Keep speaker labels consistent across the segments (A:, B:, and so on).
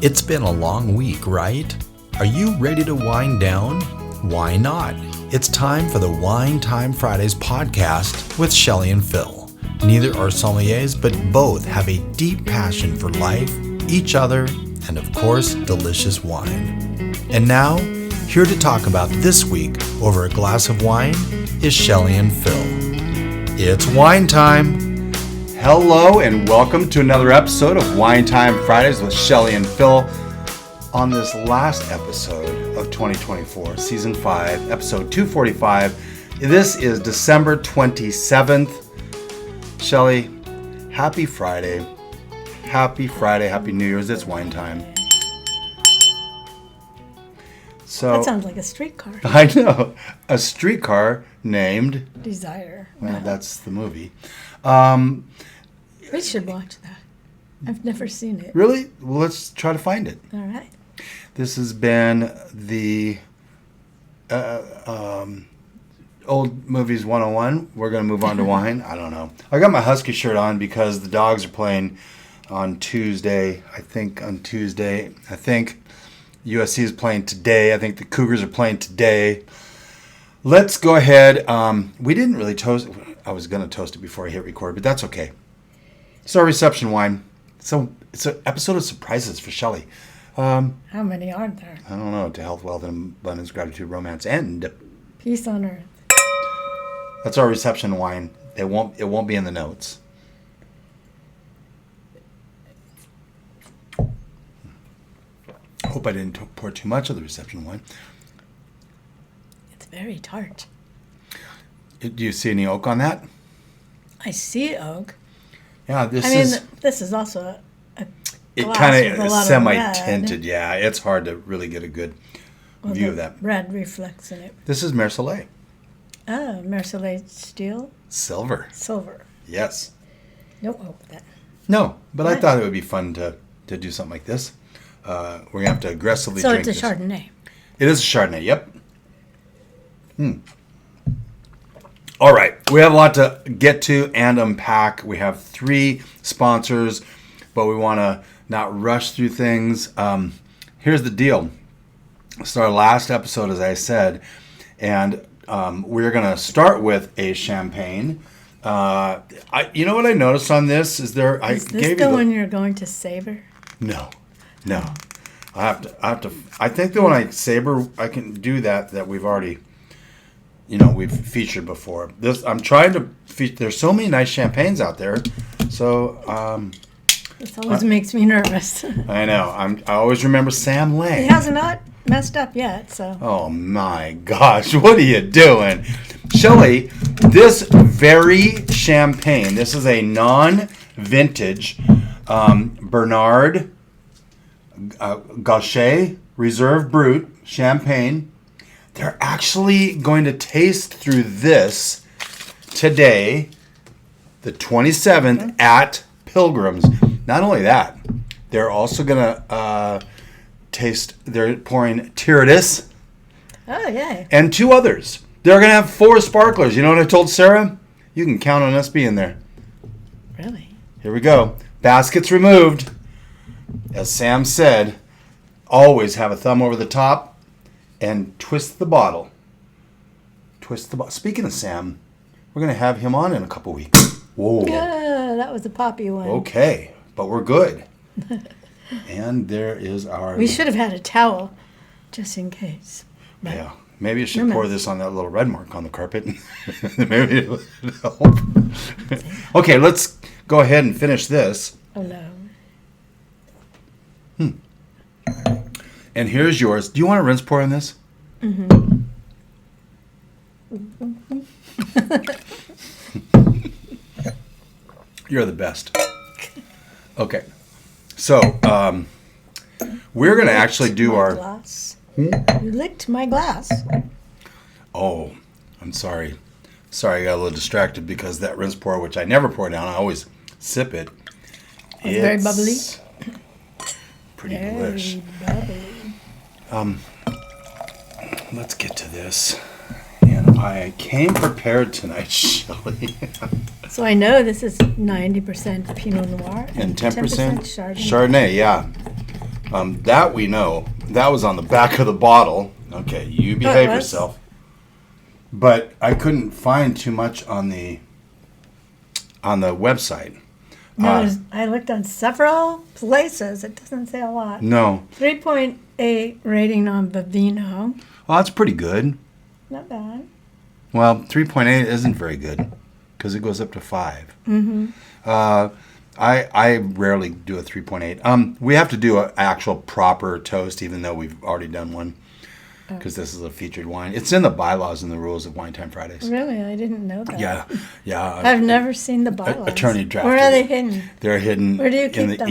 A: It's been a long week, right? Are you ready to wind down? Why not? It's time for the Wine Time Fridays podcast with Shelley and Phil. Neither are sommeliers, but both have a deep passion for life, each other, and of course, delicious wine. And now, here to talk about this week over a glass of wine is Shelley and Phil. It's wine time! Hello and welcome to another episode of Wine Time Fridays with Shelley and Phil. On this last episode of 2024, Season 5, Episode 245, this is December 27th. Shelley, happy Friday. Happy Friday, happy New Year's. It's wine time. So
B: that sounds like a streetcar.
A: I know. A streetcar named
B: Desire.
A: Well, that's the movie.
B: We should watch that. I've never seen it.
A: Really? Well, let's try to find it.
B: All right.
A: This has been the Old Movies 101. We're going to move on to wine. I don't know. I got my Husky shirt on because the dogs are playing on Tuesday. I think USC is playing today. I think the Cougars are playing today. Let's go ahead. We didn't really toast. I was going to toast it before I hit record, but that's okay. It's our reception wine. So it's an episode of surprises for Shelley.
B: How many aren't there?
A: I don't know. To health, wealth, and abundance, gratitude, romance, and
B: peace on earth.
A: That's our reception wine. It won't be in the notes. Hope I didn't pour too much of the reception wine.
B: It's very tart.
A: Do you see any oak on that?
B: I see oak.
A: Yeah, this
B: is also a
A: it
B: glass
A: kind
B: with a
A: of
B: lot
A: semi-tinted. Yeah, it's hard to really get a good view of that.
B: Red reflects in it.
A: This is Marseillais.
B: Oh, Marseillais steel?
A: Silver. Yes.
B: No oak then.
A: No, but I thought it would be fun to do something like this. We're going to have to aggressively drink this.
B: So it's a Chardonnay.
A: It is a Chardonnay, yep. All right, we have a lot to get to and unpack. We have 3 sponsors, but we want to not rush through things. Here's the deal. It's our last episode, as I said, and we're going to start with a champagne. You know what I noticed on this? Is this the
B: one you're going to savor?
A: No. I have to. I think that when I savor, I can do that we've already, we've featured before. I'm trying to feature. There's so many nice champagnes out there, so.
B: This always makes me nervous.
A: I know. I always remember Sam Lang.
B: He has not messed up yet, so.
A: Oh my gosh! What are you doing, Shelley? This very champagne. This is a non-vintage Bernard Gaucher Reserve Brut champagne. They're actually going to taste through this today, the 27th, at Pilgrim's. Not only that, they're also going to taste, they're pouring Tyrannus.
B: Oh, yay.
A: And 2 others. They're going to have 4 sparklers. You know what I told Sarah? You can count on us being there.
B: Really?
A: Here we go. Baskets removed. As Sam said, always have a thumb over the top and twist the bottle. Speaking of Sam, we're going to have him on in a couple weeks. Whoa.
B: Yeah, that was a poppy one.
A: Okay, but we're good. And there is our...
B: We should have had a towel, just in case. But
A: yeah, maybe I should pour this on that little red mark on the carpet. Maybe it'll help. Okay, let's go ahead and finish this.
B: Oh, no.
A: And here's yours. Do you want a rinse pour on this?
B: Mm-hmm.
A: You're the best. Okay. So, we're going to actually do our...
B: Glass. You licked my glass.
A: Oh, I'm sorry. Sorry, I got a little distracted because that rinse pour, which I never pour down, I always sip it.
B: It's very bubbly.
A: Pretty delish.
B: Bubbly.
A: Let's get to this. And I came prepared tonight, Shelley.
B: So I know this is 90% Pinot Noir
A: and 10%
B: Chardonnay.
A: Chardonnay, yeah. That we know. That was on the back of the bottle. Okay, you behave yourself. But I couldn't find too much on the website.
B: No, I looked on several places. It doesn't say a lot.
A: No.
B: 3.8 rating on Vivino.
A: Well, that's pretty good.
B: Not bad.
A: Well, 3.8 isn't very good because it goes up to 5.
B: Mm-hmm.
A: I rarely do a 3.8. We have to do an actual proper toast, even though we've already done one, because this is a featured wine. It's in the bylaws and the rules of Wine Time Fridays.
B: Really? I didn't know that.
A: Yeah.
B: I've never seen the bylaws.
A: Attorney drafted.
B: Where are they hidden?
A: They're hidden.
B: Where do you keep them?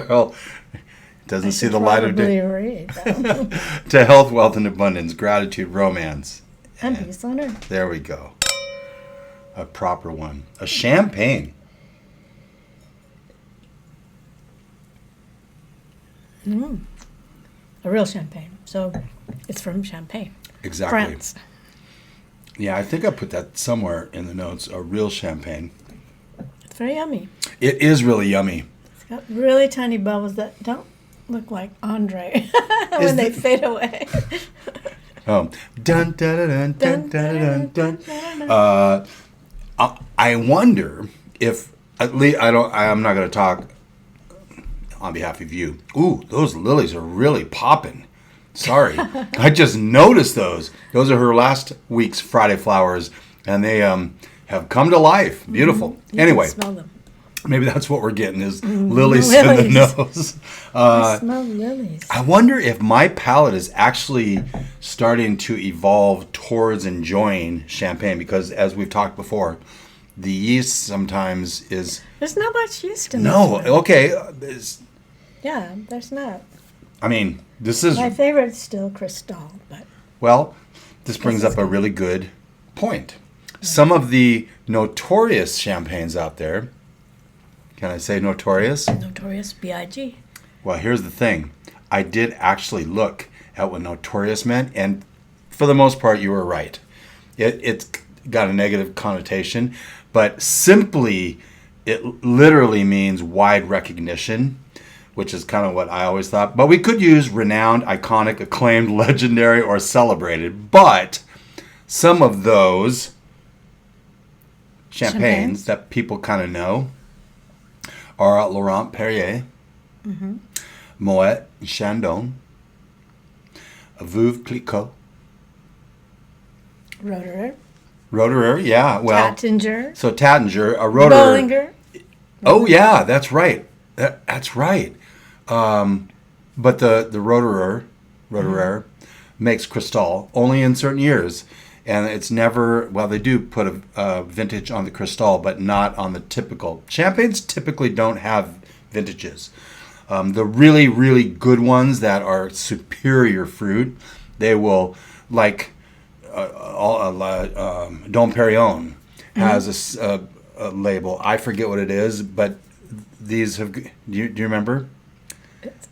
A: Well, it doesn't see the light of day.
B: Read,
A: To health, wealth, and abundance, gratitude, romance.
B: and peace on earth.
A: There we go. A proper one. A champagne.
B: A real champagne. So it's from Champagne.
A: Exactly.
B: France.
A: Yeah, I think I put that somewhere in the notes. A real champagne.
B: It's very yummy.
A: It is really yummy.
B: It's got really tiny bubbles that don't look like Andre when they fade away.
A: Oh. Dun, dun, dun, dun, dun, dun, dun. I wonder if, at least, I'm not going to talk on behalf of you. Ooh, those lilies are really popping. Sorry. I just noticed those. Those are her last week's Friday flowers, and they have come to life. Beautiful.
B: You
A: Anyway,
B: can smell them.
A: Maybe that's what we're getting is lilies in the nose.
B: I smell lilies.
A: I wonder if my palate is actually starting to evolve towards enjoying champagne, because as we've talked before, the yeast sometimes is...
B: There's not much yeast in
A: No,
B: this one.
A: okay.
B: Yeah, there's not.
A: I mean, this is...
B: My favorite's still Cristal, but...
A: Well, this brings up a really good point. Some of the notorious champagnes out there... Can I say notorious?
B: Notorious B.I.G.
A: Well, here's the thing. I did actually look at what notorious meant, and for the most part, you were right. It's got a negative connotation, but simply, it literally means wide recognition, which is kind of what I always thought. But we could use renowned, iconic, acclaimed, legendary, or celebrated. But some of those champagnes that people kind of know are Laurent Perrier, Moet Chandon, Veuve Clicquot, Roederer, yeah, well,
B: Tattinger.
A: So Tattinger, a Roederer.
B: Bollinger.
A: Oh yeah, that's right. That's right. But the Roederer makes Cristal only in certain years. And it's never, well, they do put a vintage on the Cristal, but not on the typical. Champagnes typically don't have vintages. The really, really good ones that are superior fruit, they will, like Dom Perignon has a label. I forget what it is, but these have, do you remember?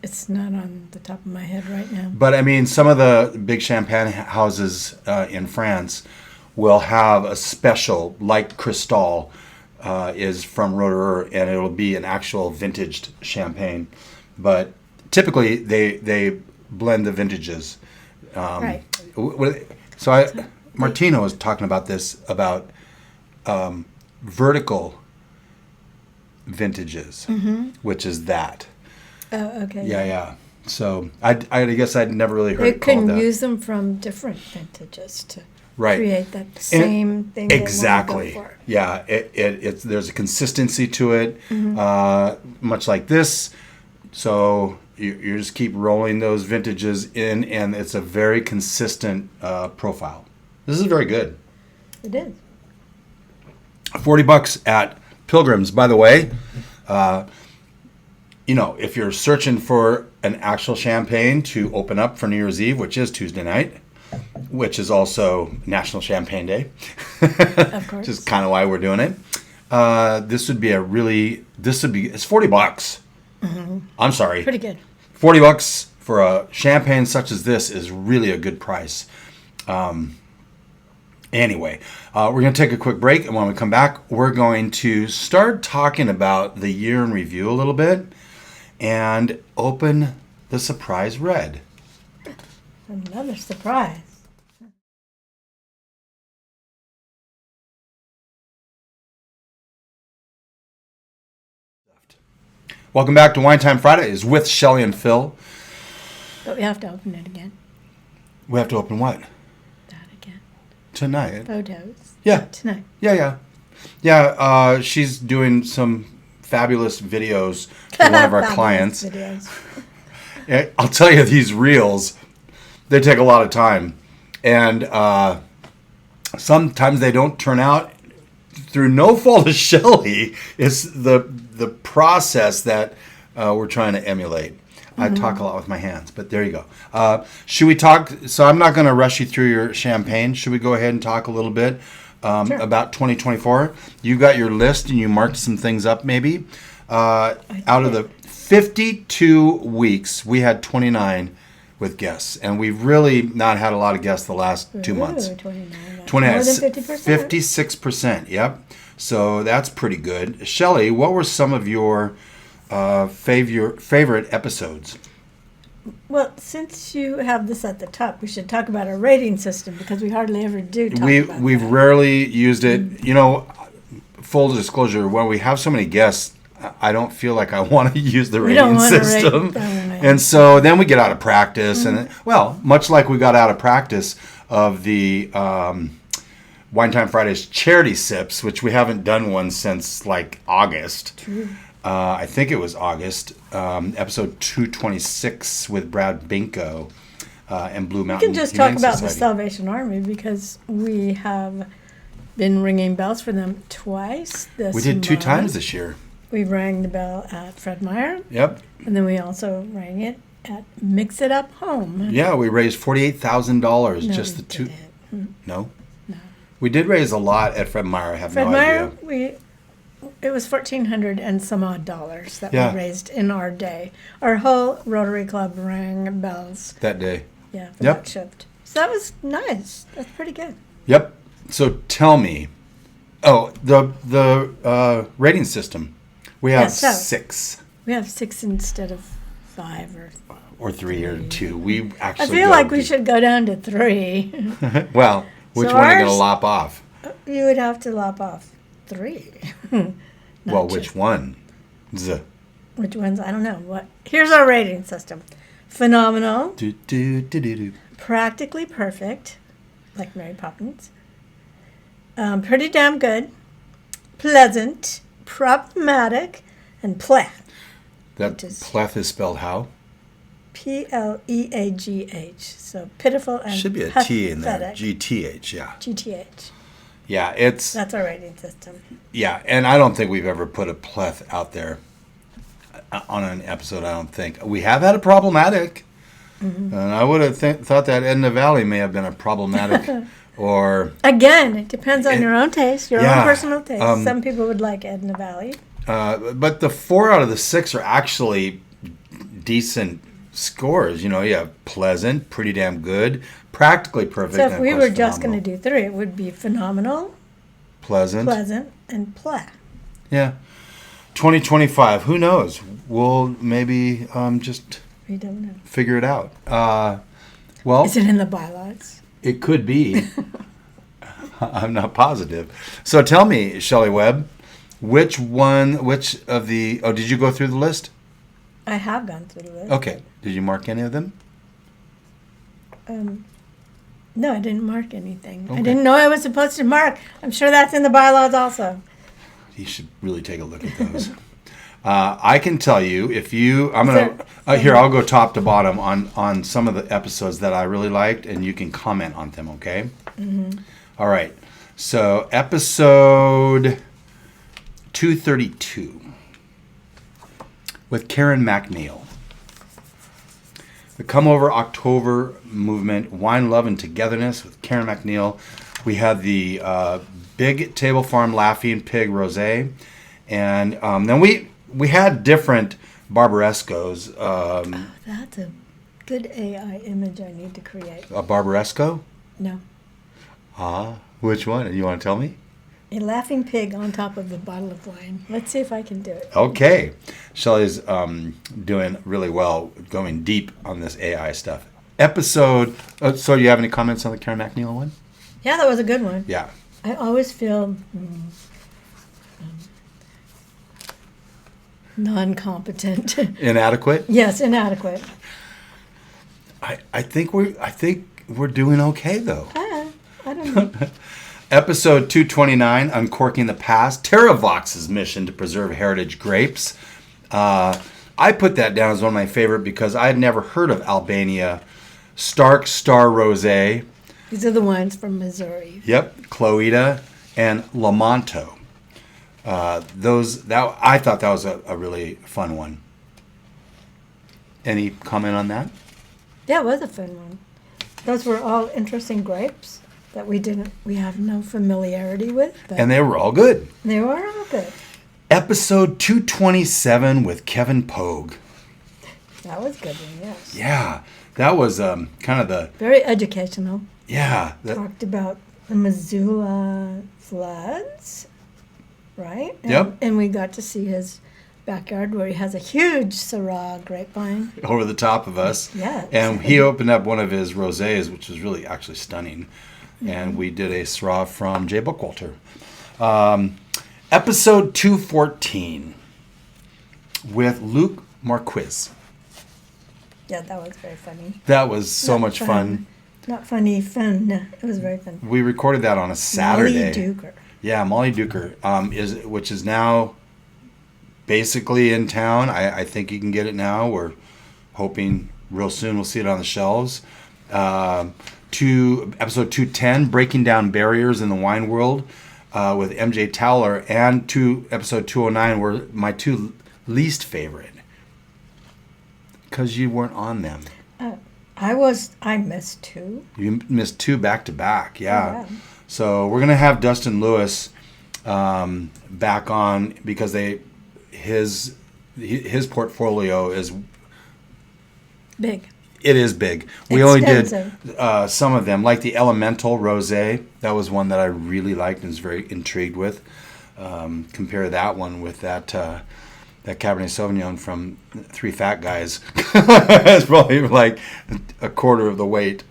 B: It's not on the top of my head right now.
A: But I mean, some of the big champagne houses in France will have a special, like Cristal is from Roederer, and it'll be an actual vintaged champagne. But typically, they blend the vintages.
B: Right.
A: So Martino was talking about this, about vertical vintages, which is that.
B: Oh, okay.
A: Yeah. So I guess I'd never really heard it called that.
B: They couldn't use them from different vintages to
A: Right.
B: create that same thing. They
A: Exactly.
B: want to go for.
A: Yeah. It's there's a consistency to it, much like this. So you just keep rolling those vintages in, and it's a very consistent profile. This is very good.
B: It is.
A: $40 at Pilgrim's, by the way. If you're searching for an actual champagne to open up for New Year's Eve, which is Tuesday night, which is also National Champagne Day,
B: Of course.
A: which is kind of why we're doing it. It's $40. I'm sorry.
B: Pretty good.
A: $40 for a champagne such as this is really a good price. Anyway, we're going to take a quick break, and when we come back, we're going to start talking about the year in review a little bit. and open the surprise red.
B: Another surprise.
A: Welcome back to Wine Time Fridays with Shelley and Phil.
B: But we have to open it again.
A: We have to open what?
B: That again.
A: Tonight.
B: Photos.
A: Yeah.
B: Tonight.
A: Yeah, she's doing some fabulous videos for one of our clients.
B: Videos.
A: I'll tell you, these reels, they take a lot of time. And sometimes they don't turn out through no fault of Shelley. It's the process that we're trying to emulate. I talk a lot with my hands, but there you go. Should we talk? So I'm not going to rush you through your champagne. Should we go ahead and talk a little bit
B: Sure.
A: about 2024? You got your list and you marked some things up maybe. Out of the 52 weeks, we had 29 with guests. And we've really not had a lot of guests the last 2 months.
B: 29.
A: 29,
B: More than 50%.
A: 56%, yep. So that's pretty good. Shelley, what were some of your favorite episodes?
B: Well, since you have this at the top, we should talk about our rating system because we hardly ever do talk about
A: We've
B: that.
A: rarely used it. You know, full disclosure, when we have so many guests, I don't feel like I want to use the rating system. And so then we get out of practice. And, well, much like we got out of practice of the Wine Time Fridays charity sips, which we haven't done one since like August.
B: True.
A: I think it was August, episode 226 with Brad Binko and Blue Mountain.
B: We can just
A: Humane
B: talk about
A: Society.
B: the Salvation Army because we have been ringing bells for them twice this
A: We did 2
B: month.
A: times this year.
B: We rang the bell at Fred Meyer,
A: Yep.
B: and then we also rang it at Mix It Up Home.
A: Yeah, we raised $48,000
B: No,
A: just
B: we
A: the 2.
B: didn't.
A: No?
B: No.
A: We did raise a lot at Fred Meyer. I have
B: Fred
A: no
B: Meyer,
A: idea.
B: it was $1,400 and some odd dollars that
A: Yeah.
B: we raised in our day. Our whole Rotary Club rang bells.
A: That day.
B: Yeah, for
A: Yep.
B: that shift. So that was nice. That's pretty good.
A: Yep. So tell me. Oh, the rating system. We have
B: Yeah, so-
A: 6
B: We have 6 instead of 5
A: or 3 or 2. We
B: I
A: actually
B: feel
A: go
B: like we
A: deep.
B: should go down to 3.
A: Well, which
B: So
A: one are you going to
B: ours-
A: lop off?
B: You would have to lop off 3. Not
A: Well,
B: just-
A: which one?
B: Which ones? I don't know. What? Here's our rating system. Phenomenal,
A: Do, do, do, do, do.
B: practically perfect, like Mary Poppins. Pretty damn good, pleasant, problematic, and pleh.
A: That
B: Which is-
A: pleth is spelled how?
B: Pleagh. So pitiful and
A: Should be a T in there.
B: pathetic.
A: GTH, yeah.
B: GTH.
A: Yeah, it's,
B: That's our rating system.
A: yeah, and I don't think we've ever put a pleth out there on an episode, I don't think. We have had a problematic, and I would have thought that Edna Valley may have been a problematic, or,
B: Again, it depends on your own taste, your
A: yeah,
B: own personal taste. Some people would like Edna Valley.
A: but the 4 out of the 6 are actually decent scores. You know, you have pleasant, pretty damn good, practically perfect.
B: So
A: and
B: if
A: of
B: we
A: course
B: were just going
A: phenomenal.
B: to do 3, it would be phenomenal,
A: pleasant,
B: and pleh.
A: yeah. 2025, who knows? We'll maybe just
B: We don't know.
A: figure it out. Well,
B: Is it in the bylaws?
A: it could be. I'm not positive. So tell me, Shelley Webb, which of the, oh, did you go through the list?
B: I have gone through the list.
A: Okay. Did you mark any of them?
B: No, I didn't mark anything.
A: Okay.
B: I didn't know I was supposed to mark. I'm sure that's in the bylaws also.
A: You should really take a look at those. I can tell you if you, I'm going to, here, I'll go top to bottom on some of the episodes that I really liked, and you can comment on them, okay? All right. So, episode 232 with Karen McNeil. The Come Over October movement, Wine, Love, and Togetherness with Karen McNeil. We had the Big Table Farm Laughing Pig Rosé. And then we had different Barbarescos.
B: That's a good AI image I need to create.
A: A Barbaresco?
B: No.
A: Which one? You want to tell me?
B: A laughing pig on top of the bottle of wine. Let's see if I can do it.
A: Okay. Shelley's doing really well, going deep on this AI stuff. Episode... so you have any comments on the Karen McNeil one?
B: Yeah, that was a good one.
A: Yeah.
B: I always feel non-competent.
A: Inadequate?
B: Yes, inadequate.
A: I think we're doing okay, though.
B: I don't know.
A: Episode 229, Uncorking the Past. TerraVox's mission to preserve heritage grapes. I put that down as one of my favorite because I had never heard of Albania. Stark Star Rosé.
B: These are the ones from Missouri.
A: Yep, Cloeta and Lamonto. I thought that was a really fun one. Any comment on that?
B: Yeah, it was a fun one. Those were all interesting grapes that we have no familiarity with. But
A: And they were all good.
B: they were all good.
A: Episode 227 with Kevin Pogue.
B: That was a good one, yes.
A: Yeah, that was kind of the...
B: Very educational.
A: Yeah.
B: Talked about the Missoula floods, right?
A: Yep.
B: And we got to see his backyard where he has a huge Syrah grapevine.
A: Over the top of us.
B: Yeah.
A: And he opened up one of his rosés, which was really actually stunning. And we did a Syrah from J. Bookwalter. Episode 214 with Luke Marquis.
B: Yeah, that was very funny.
A: That was so
B: Not
A: much fun.
B: Not funny, fun. No, it was very fun.
A: We recorded that on a Saturday.
B: Molly Duker.
A: Yeah, Molly Duker, which is now basically in town. I think you can get it now. We're hoping real soon we'll see it on the shelves. Episode 210, Breaking Down Barriers in the Wine World with MJ Towler, and episode 209 were my two least favorite because you weren't on them.
B: I missed two.
A: You missed two back to back, yeah.
B: Oh, yeah.
A: So we're gonna have Dustin Lewis back on because his portfolio is
B: Big.
A: It is big. We only did
B: Extensive.
A: some of them, like the Elemental Rosé. That was one that I really liked and was very intrigued with. Compare that one with that Cabernet Sauvignon from Three Fat Guys. It's probably like a quarter of the weight.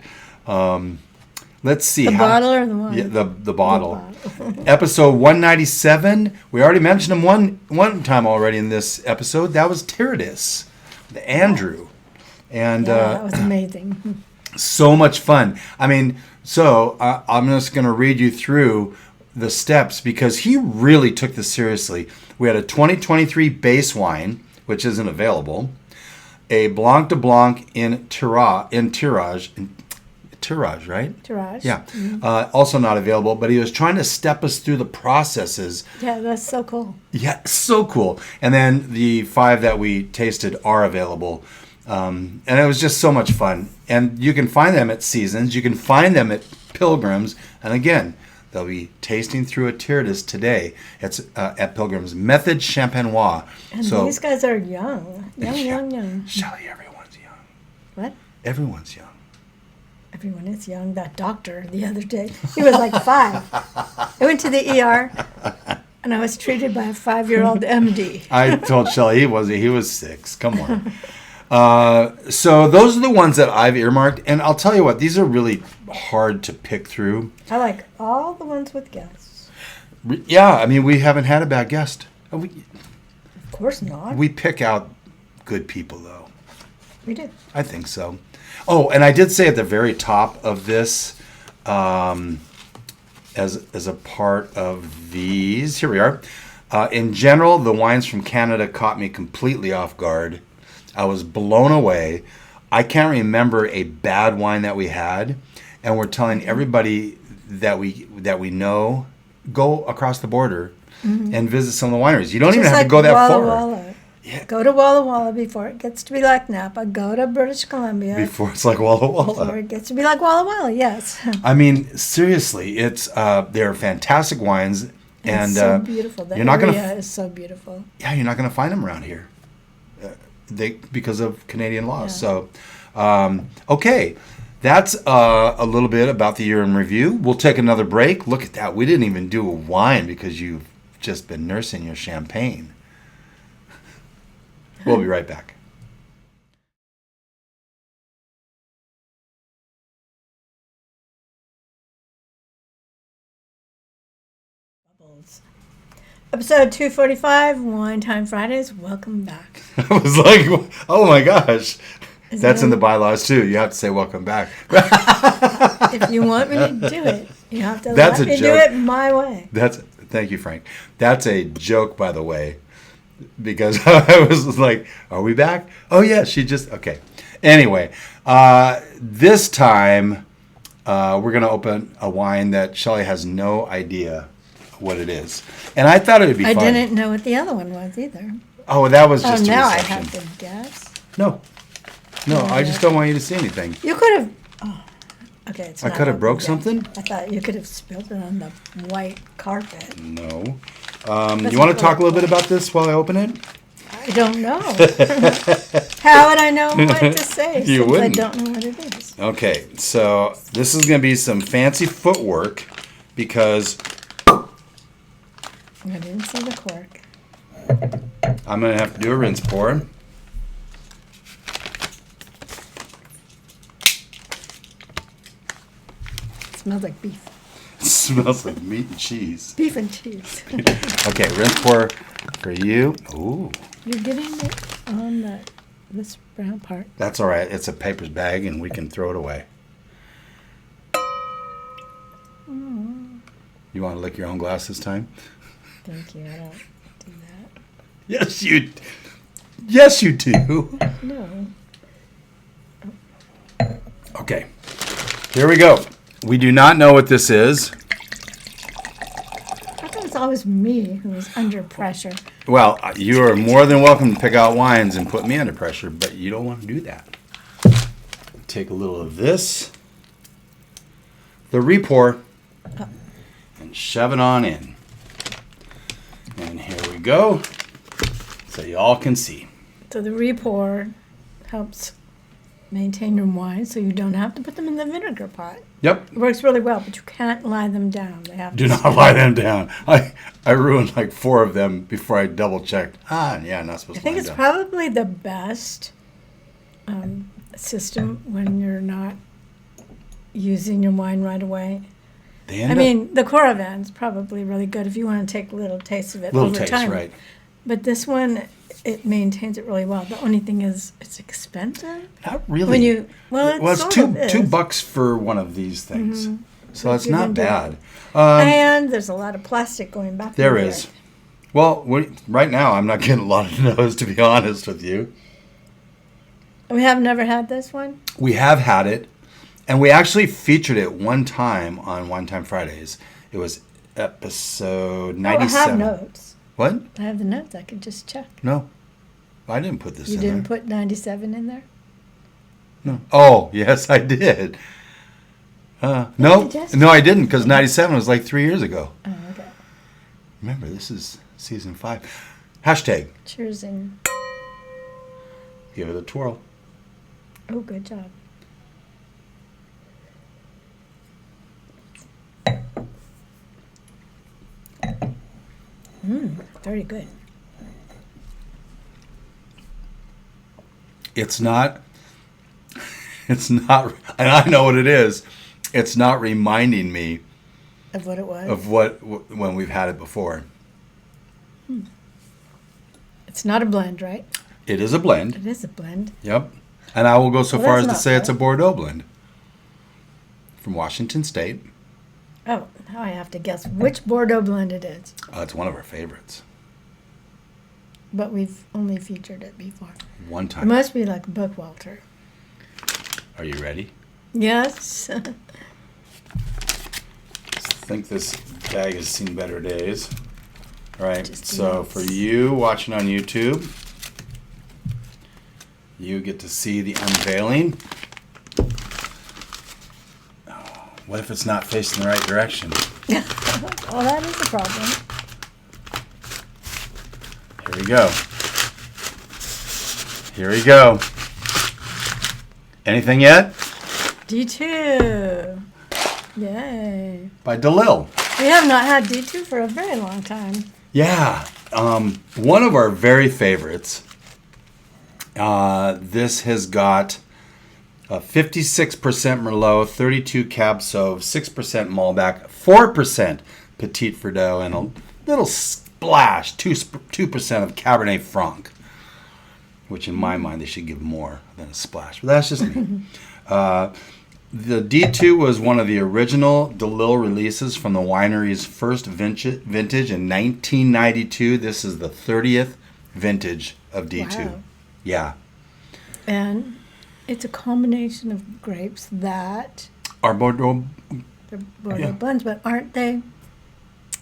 A: Let's see.
B: The bottle or the wine?
A: Yeah, the bottle.
B: The bottle.
A: Episode 197. We already mentioned him one time already in this episode. That was Tyradus, the Andrew. And
B: that was amazing.
A: So much fun. I mean, I'm just going to read you through the steps because he really took this seriously. We had a 2023 base wine, which isn't available, a Blanc de Blanc in tirage, right?
B: Tirage.
A: Yeah. Also not available, but he was trying to step us through the processes.
B: Yeah, that's so cool.
A: Yeah, so cool. And then the 5 that we tasted are available. And it was just so much fun. And you can find them at Seasons. You can find them at Pilgrims. And again, they'll be tasting through a Tyradus today. It's at Pilgrims. Method Champenois.
B: And these guys are young. Young.
A: Shelley, everyone's young.
B: What?
A: Everyone's young.
B: Everyone is young. That doctor the other day, he was like 5. I went to the ER, and I was treated by a 5-year-old MD.
A: I told Shelley he was 6. Come on. So those are the ones that I've earmarked, and I'll tell you what, these are really hard to pick through.
B: I like all the ones with guests.
A: Yeah, I mean, we haven't had a bad guest.
B: Of course not.
A: We pick out good people, though.
B: We did.
A: I think so. Oh, and I did say at the very top of this, as a part of these, here we are. In general, the wines from Canada caught me completely off guard. I was blown away. I can't remember a bad wine that we had, and we're telling everybody that we know, go across the border and visit some of the wineries. You don't even have to go that far.
B: Walla. Yeah. Go to Walla Walla before it gets to be like Napa. Go to British Columbia.
A: Before it's like Walla Walla.
B: Before it gets to be like Walla Walla, yes.
A: I mean, seriously, they're fantastic wines. And
B: so beautiful. The area is so beautiful.
A: Yeah, you're not going to find them around here. Because of Canadian laws.
B: Yeah.
A: So, okay. that's a little bit about the year in review. We'll take another break. Look at that. We didn't even do a wine because you've just been nursing your champagne. We'll be right back.
B: Episode 245, Wine Time Fridays. Welcome back.
A: I was like, oh my gosh. That's in the bylaws too. You have to say welcome back.
B: If you want me to do it, you have to let me do it my way.
A: Thank you, Frank. That's a joke, by the way, because I was like, are we back? Oh yeah, okay. Anyway, this time we're going to open a wine that Shelley has no idea what it is. And I thought it would be fun.
B: I didn't know what the other one was either.
A: Oh, that was just a
B: now
A: reception.
B: I have to guess.
A: No, I just don't want you to see anything.
B: You could have... Oh, okay, it's
A: I
B: not
A: could have broke
B: yet.
A: something?
B: I thought you could have spilled it on the white carpet.
A: No. You want to talk a little bit about this while I open it?
B: I don't know. How would I know what to say
A: You
B: since
A: wouldn't.
B: I don't know what it is?
A: Okay, so this is going to be some fancy footwork because
B: I didn't see the cork.
A: I'm going to have to do a rinse pour.
B: It smells like beef.
A: It smells like meat and cheese.
B: Beef and cheese.
A: Okay, rinse pour for you. Ooh.
B: You're getting it on this brown part.
A: That's all right. It's a paper bag and we can throw it away. You want to lick your own glass this time?
B: Thank you. I don't do that.
A: Yes, you do.
B: No.
A: Okay. Here we go. We do not know what this is.
B: I thought it's always me who was under pressure.
A: Well, you are more than welcome to pick out wines and put me under pressure, but you don't want to do that. Take a little of this, the re-pour, and shove it on in. And here we go, so you all can see.
B: So the re-pour helps maintain your wine so you don't have to put them in the vinegar pot.
A: Yep.
B: It works really well, but you can't lie them down. They have
A: Do
B: to
A: not lie them down. I ruined like 4 of them before I double checked. Yeah, not supposed
B: I
A: to
B: think
A: lie
B: it's
A: down.
B: probably the best system when you're not using your wine right away. I mean, the Coravan's probably really good if you want to take little tastes of it
A: little
B: over
A: taste,
B: time.
A: right?
B: But this one, it maintains it really well. The only thing is, it's expensive.
A: Not really.
B: When you
A: it's
B: sort of is.
A: $2 for one of these things, so it's not bad.
B: And there's a lot of plastic going back.
A: There
B: into
A: is.
B: it.
A: Well, right now I'm not getting a lot of no's, to be honest with you.
B: We have never had this one.
A: We have had it, and we actually featured it one time on Wine Time Fridays. It was episode 97.
B: Oh, I have notes.
A: What?
B: I have the notes. I could just check.
A: No, I didn't put this
B: You
A: in
B: didn't
A: there.
B: put 97 in there?
A: No. Oh, yes, I did. No, I didn't, because 97 was like 3 years ago.
B: Oh, okay.
A: Remember, this is season 5. Hashtag.
B: Cheers and...
A: Give it a twirl.
B: Oh, good job. Very good.
A: It's not, and I know what it is. It's not reminding me
B: Of what it was?
A: of when we've had it before.
B: It's not a blend, right?
A: It is a blend.
B: It is a blend.
A: Yep. And I will go so
B: Well,
A: far as
B: that's
A: to
B: not
A: say it's a
B: bad.
A: Bordeaux blend from Washington State.
B: Oh, now I have to guess which Bordeaux blend it is.
A: It's one of our favorites.
B: But we've only featured it before.
A: One
B: It
A: time.
B: must be like Bookwalter.
A: Are you ready?
B: Yes.
A: I think this bag has seen better days. All right,
B: Just
A: so
B: yes.
A: for you watching on YouTube, you get to see the unveiling. Oh, what if it's not facing the right direction?
B: Well, that is a problem.
A: Here we go. Here we go. Anything yet?
B: D2. Yay.
A: By DeLille.
B: We have not had D2 for a very long time.
A: Yeah. One of our very favorites. This has got 56% Merlot, 32 Cab Sauv, 6% Malbec, 4% Petit Verdot, and a little splash, 2% of Cabernet Franc, which in my mind they should give more than a splash. But that's just me. The D2 was one of the original DeLille releases from the winery's first vintage in 1992. This is the 30th vintage of D2.
B: Wow.
A: Yeah.
B: And it's a combination of grapes that
A: Our Bordeaux.
B: they're Bordeaux
A: Yeah.
B: blends, but aren't they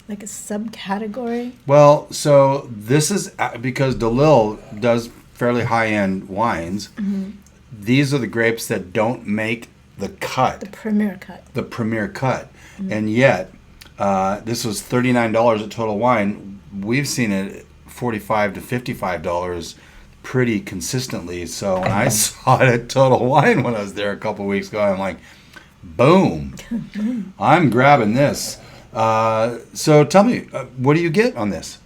B: like a subcategory?
A: Well, so this is because DeLille does fairly high-end wines.
B: Mm-hmm.
A: These are the grapes that don't make the cut.
B: The premier cut.
A: The premier cut. Mm-hmm. And yet, this was $39 at Total Wine. We've seen it $45 to $55 pretty consistently. So when I saw it at Total Wine when I was there a couple weeks ago, I'm like, boom, I'm grabbing this. So tell me, what do you get on this?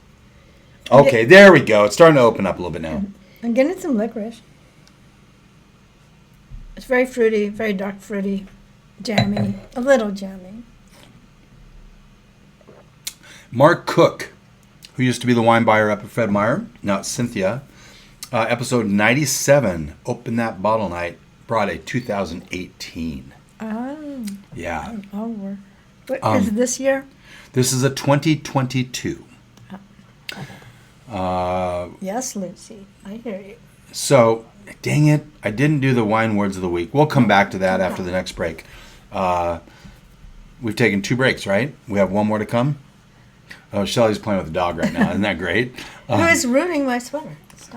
A: Okay, there we go. It's starting to open up a little bit now.
B: I'm getting some licorice. It's very fruity, very dark fruity, jammy, a little jammy.
A: Mark Cook, who used to be the wine buyer up at Fred Meyer, now it's Cynthia, episode 97, Open That Bottle Night, brought a 2018.
B: Oh.
A: Yeah.
B: Oh, what is it this year?
A: This is a 2022.
B: Yes, Lucy, I hear you.
A: So, dang it, I didn't do the wine words of the week. We'll come back to that after the next break. We've taken 2 breaks, right? We have one more to come. Oh, Shelley's playing with the dog right now. Isn't that great?
B: Who is ruining my sweater?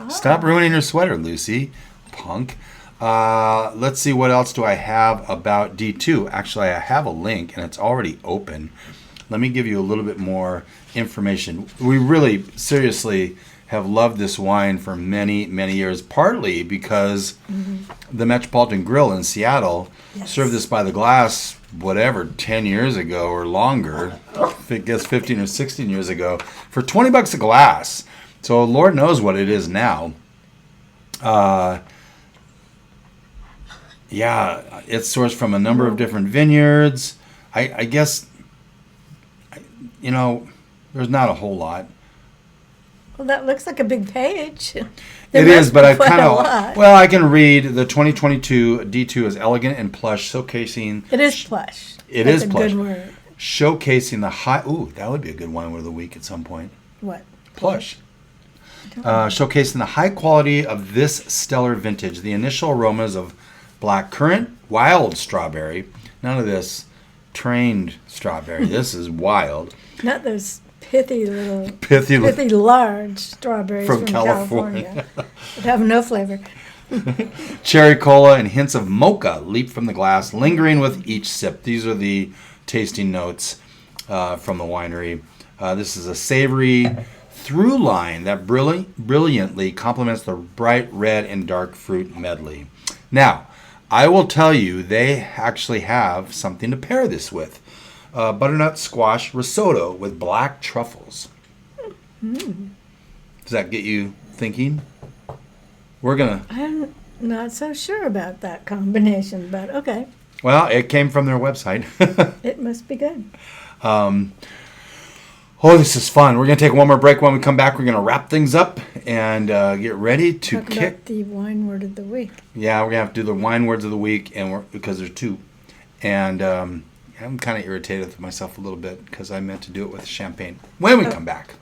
A: Stop ruining your sweater, Lucy. Punk. Let's see, what else do I have about D2? Actually, I have a link, and it's already open. Let me give you a little bit more information. We really, seriously, have loved this wine for many, many years, partly because the Metropolitan Grill in Seattle served this by the glass, 10 years ago or longer, I guess 15 or 16 years ago, for $20 a glass. So Lord knows what it is now. Yeah, it's sourced from a number of different vineyards. I guess, there's not a whole lot.
B: Well, that looks like a big page.
A: It is, but I kind of, I can read. The 2022 D2 is elegant and plush, showcasing.
B: It is plush.
A: It
B: That's
A: is plush.
B: Good word.
A: Showcasing the high. Ooh, that would be a good wine word of the week at some point.
B: What?
A: Plush. Showcasing the high quality of this stellar vintage. The initial aromas of black currant, wild strawberry. None of this trained strawberry. This is wild.
B: Not those pithy
A: Pithy
B: large strawberries from California. That have no flavor.
A: Cherry cola and hints of mocha leap from the glass, lingering with each sip. These are the tasting notes from the winery. This is a savory through line that brilliantly complements the bright red and dark fruit medley. Now, I will tell you, they actually have something to pair this with. Butternut squash risotto with black truffles. Does that get you thinking?
B: I'm not so sure about that combination, but okay.
A: Well, it came from their website.
B: It must be good.
A: This is fun. We're going to take one more break. When we come back, we're going to wrap things up and get ready to
B: Talk about the wine word of the week.
A: Yeah, we're going to have to do the wine words of the week, because there's 2. And I'm kind of irritated with myself a little bit because I meant to do it with champagne. When we come back.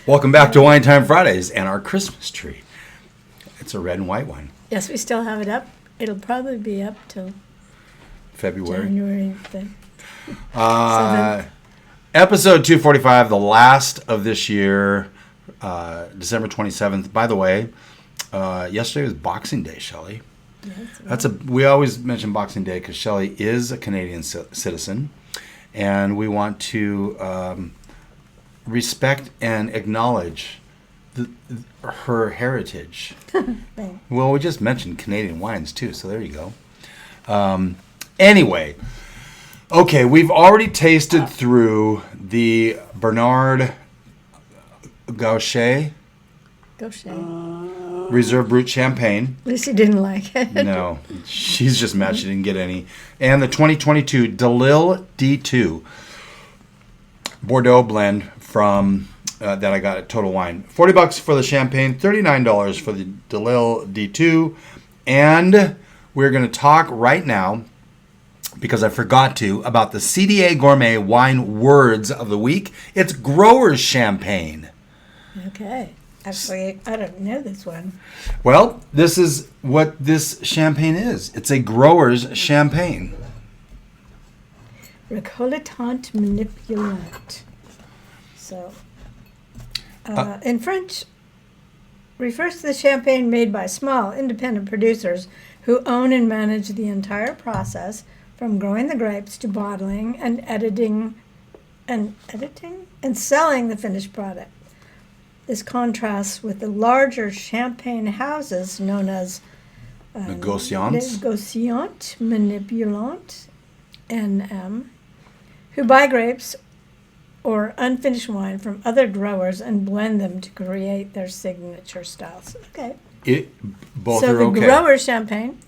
A: Welcome back to Wine Time Fridays and our Christmas tree. It's a red and white wine.
B: Yes, we still have it up. It'll probably be up till
A: February.
B: January 7th.
A: Episode 245, the last of this year, December 27th. By the way, yesterday was Boxing Day, Shelley.
B: Yes,
A: we always mention Boxing Day because Shelley is a Canadian citizen, and we want to respect and acknowledge her heritage.
B: Thanks.
A: Well, we just mentioned Canadian wines too, so there you go. Anyway, okay, we've already tasted through the Bernard Gaucher Reserve Brut Champagne.
B: Lucy didn't like it.
A: No, she's just mad she didn't get any. And the 2022 DeLille D2 Bordeaux blend from that I got at Total Wine. $40 for the champagne, $39 for the DeLille D2. And we're going to talk right now, because I forgot to, about the CDA Gourmet Wine Words of the Week. It's Grower's Champagne.
B: Okay. Actually, I don't know this one.
A: Well, this is what this champagne is. It's a grower's champagne.
B: Récoltant-Manipulant. So, in French, refers to the champagne made by small, independent producers who own and manage the entire process from growing the grapes to bottling and editing and selling the finished product. This contrasts with the larger champagne houses known as Négociants-Manipulants, NM, who buy grapes or unfinished wine from other growers and blend them to create their signature styles. Okay.
A: Both
B: so
A: are
B: the
A: okay.
B: grower champagne,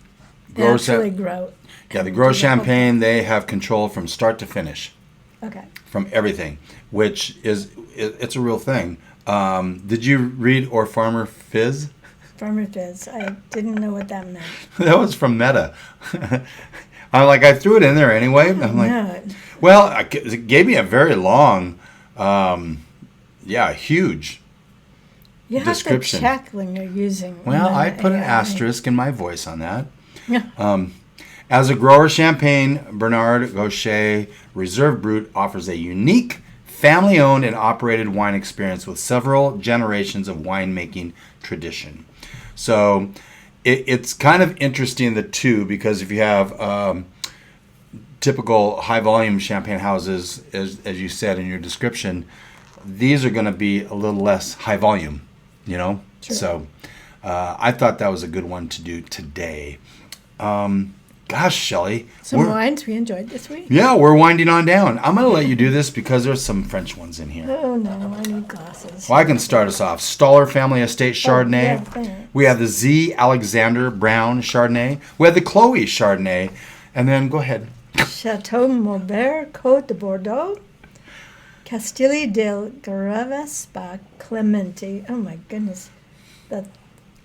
B: they actually grow.
A: Yeah, the grower champagne, they have control from start to finish.
B: Okay.
A: From everything, which is, it's a real thing. Did you read Or Farmer Fizz?
B: Farmer Fizz. I didn't know what that meant.
A: That was from Meta. I threw it in there anyway. I'm like,
B: no.
A: Well, it gave me a very long, huge
B: you
A: description.
B: You have to check when you're using.
A: Well, I put an asterisk in my voice on that.
B: Yeah.
A: As a grower champagne, Bernard Gaucher Reserve Brut offers a unique, family-owned and operated wine experience with several generations of winemaking tradition. So it's kind of interesting, the two, because if you have typical high-volume champagne houses, as you said in your description, these are going to be a little less high volume, you know?
B: Sure.
A: So I thought that was a good one to do today. Gosh, Shelley.
B: Some wines we enjoyed this week.
A: Yeah, we're winding on down. I'm going to let you do this because there's some French ones in here.
B: Oh, no, I need glasses.
A: Well, I can start us off. Stoller Family Estate Chardonnay.
B: Yeah,
A: we have the Z. Alexander Brown Chardonnay. We have the Chloe Chardonnay. And then, go ahead.
B: Chateau Maubert, Côte de Bordeaux. Castilli del Graves by Clementi. Oh, my goodness. The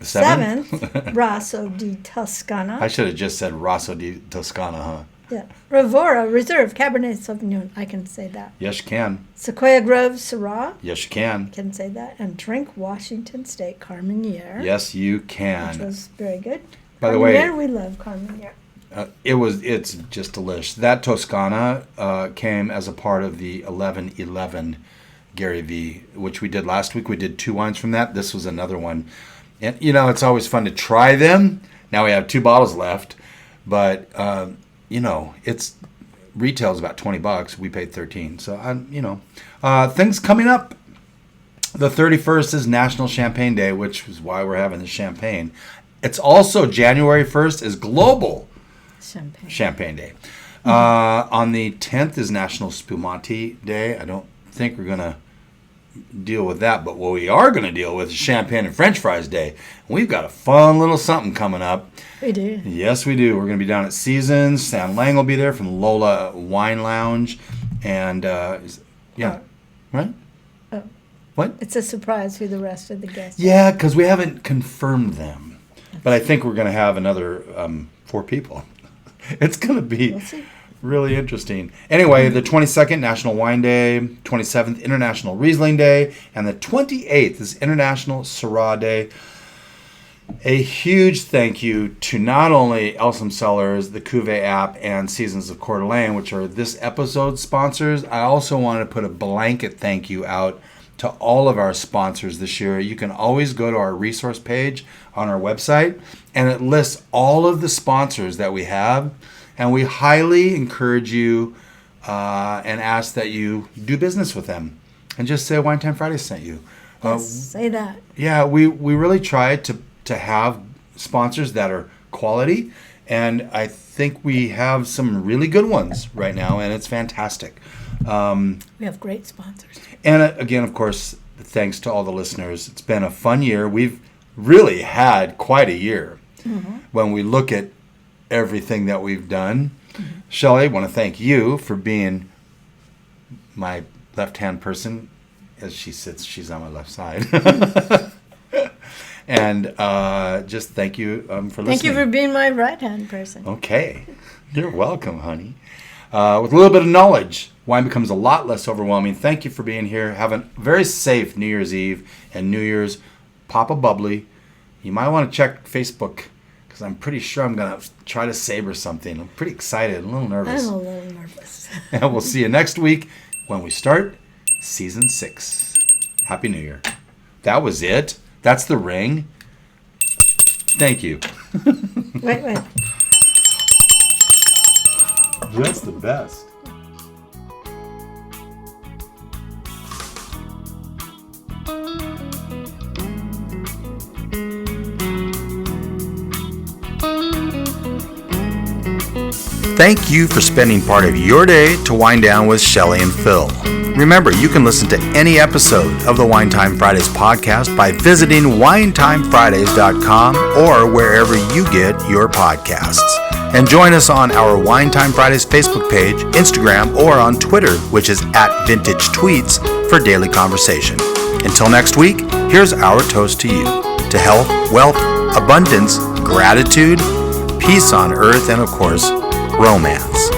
B: seventh, Rosso di Toscana.
A: I should have just said Rosso di Toscana, huh?
B: Yeah. Ravora Reserve Cabernet Sauvignon. I can say that.
A: Yes, you can.
B: Sequoia Grove Syrah.
A: Yes, you can.
B: Can say that. And Drink Washington State Carmenere.
A: Yes, you can.
B: Which was very good.
A: By the way,
B: we love Carmenere.
A: It's just delish. That Toscana came as a part of the 11/11 Gary V, which we did last week. We did 2 wines from that. This was another one. And, it's always fun to try them. Now we have 2 bottles left. But, it's retails about $20. We paid $13. So, things coming up. The 31st is National Champagne Day, which is why we're having the champagne. It's also January 1st is Global Champagne Day. On the 10th is National Spumante Day. I don't think we're going to deal with that, but what we are going to deal with is Champagne and French Fries Day. We've got a fun little something coming up.
B: We do.
A: Yes, we do. We're going to be down at Seasons. Sam Lang will be there from Lola Wine Lounge. And, right?
B: Oh.
A: What?
B: It's a surprise who the rest of the guests are.
A: Yeah, because we haven't confirmed them. But I think we're going to have another 4 people. It's going to be really interesting. Anyway, the 22nd, National Wine Day. 27th, International Riesling Day. And the 28th is International Syrah Day. A huge thank you to not only Elsom Cellars, the Cuvée app, and Seasons of Coeur d'Alene, which are this episode's sponsors. I also want to put a blanket thank you out to all of our sponsors this year. You can always go to our resource page on our website, and it lists all of the sponsors that we have, and we highly encourage you and ask that you do business with them. and just say Wine Time Friday sent you.
B: Yes, say that.
A: Yeah, we really try to have sponsors that are quality, and I think we have some really good ones right now, and it's fantastic.
B: We have great sponsors.
A: And again, of course, thanks to all the listeners. It's been a fun year. We've really had quite a year when we look at everything that we've done. Shelley, I want to thank you for being my left-hand person. As she sits, she's on my left side. And just thank you for listening.
B: Thank you for being my right-hand person.
A: Okay. You're welcome, honey. With a little bit of knowledge, wine becomes a lot less overwhelming. Thank you for being here. Have a very safe New Year's Eve and New Year's. Pop a bubbly. You might want to check Facebook, because I'm pretty sure I'm going to try to savor something. I'm pretty excited, a little nervous.
B: I'm a little nervous.
A: And we'll see you next week when we start Season 6. Happy New Year. That was it. That's the ring. Thank you.
B: Wait.
A: That's the best. Thank you for spending part of your day to wind down with Shelley and Phil. Remember, you can listen to any episode of the Wine Time Fridays podcast by visiting winetimefridays.com or wherever you get your podcasts. And join us on our Wine Time Fridays Facebook page, Instagram, or on Twitter, which is @VintageTweets, for daily conversation. Until next week, here's our toast to you. To health, wealth, abundance, gratitude, peace on earth, and of course, romance.